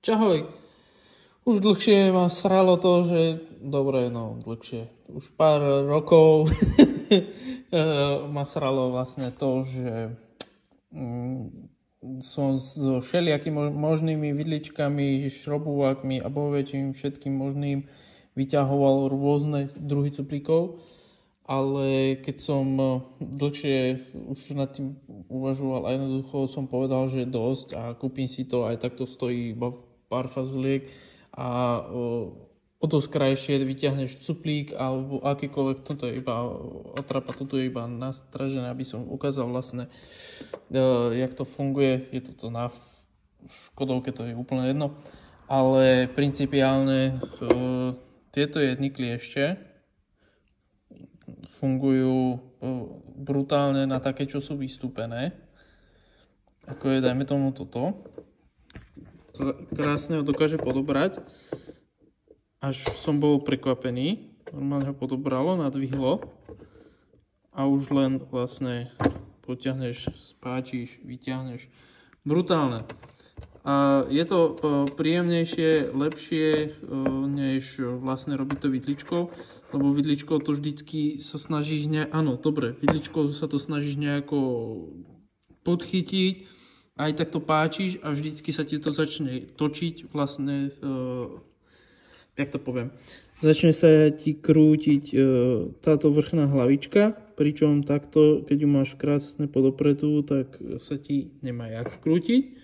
Čahoj. Už dlhšie ma sralo to, že... Dobre, no, dlhšie. Už pár rokov ma sralo vlastne to, že som so všelijakými možnými vidličkami, šrobovákmi a bohviečím všetkým možným vyťahoval rôzne druhy cuplíkov. Ale keď som dlhšie už nad tým uvažoval a jednoducho som povedal, že dosť a kúpim si to, aj tak to stojí iba pár fazuliek a o dosť krajšie vyťahneš cuplík alebo akýkoľvek, toto je iba atrapa, toto je iba nastražené, aby som ukázal vlastne, jak to funguje. Je to na Škodovke, to je úplne jedno, ale principiálne tieto jedny kliešte fungujú brutálne na také, čo sú vystúpené. Ako je, dajme tomu toto. Krásne ho dokáže podobrať. Až som bol prekvapený. Normálne ho podobralo, nadvihlo. A už len vlastne potiahneš, spáčiš, vyťahneš. Brutálne. A je to príjemnejšie, lepšie, než vlastne robiť to vidličkou, lebo vidličkou to vždycky sa snažíš áno, dobre, vidličkou sa to snažíš nejako podchytiť, aj tak to páčiš a vždycky sa ti to začne točiť, vlastne, jak to poviem, začne sa ti krútiť táto vrchná hlavička, pričom takto, keď ju máš krásne podopretú, tak sa ti nemá jak krútiť.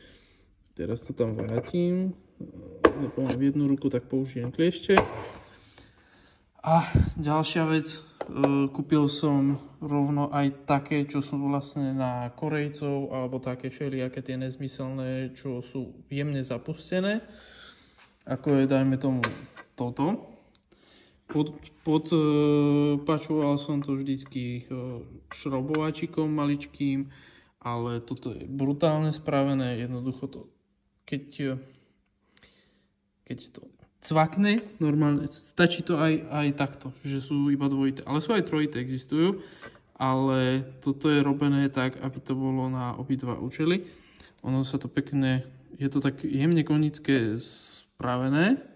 Teraz to tam vrátim, lebo mám jednu ruku, tak použijem kliešte. A ďalšia vec, kúpil som rovno aj také, čo sú vlastne na Korejcov, alebo také všelijaké tie nezmyselné, čo sú jemne zapustené. Ako je, dajme tomu, toto. Podpačoval som to vždycky šrobovačikom maličkým, ale toto je brutálne spravené, jednoducho to keď to cvakne, normálne, stačí to aj takto, že sú iba dvojité, ale sú aj trojité, existujú, ale toto je robené tak, aby to bolo na obidva účely. Ono sa to pekne, je to tak jemne konické spravené,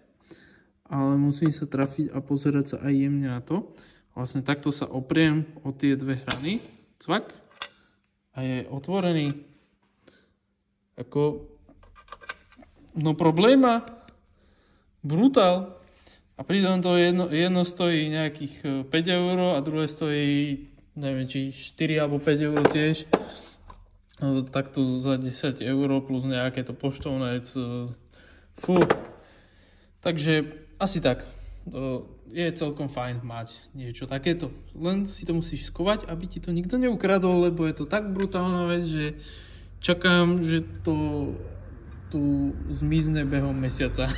ale musím sa trafiť a pozerať sa aj jemne na to. Vlastne takto sa opriem o tie dve hrany, cvak, a je otvorený. No probléma, brutál. A pritom to jedno stojí nejakých 5 € a druhé stojí, neviem, či 4 alebo 5 € tiež. No, takto za 10 € plus nejaké to poštovné. Fú. Takže asi tak. Je celkom fajn mať niečo takéto. Len si to musíš skovať, aby ti to nikto neukradol, lebo je to tak brutálna vec, že čakám, že to tu zmizne behom mesiaca.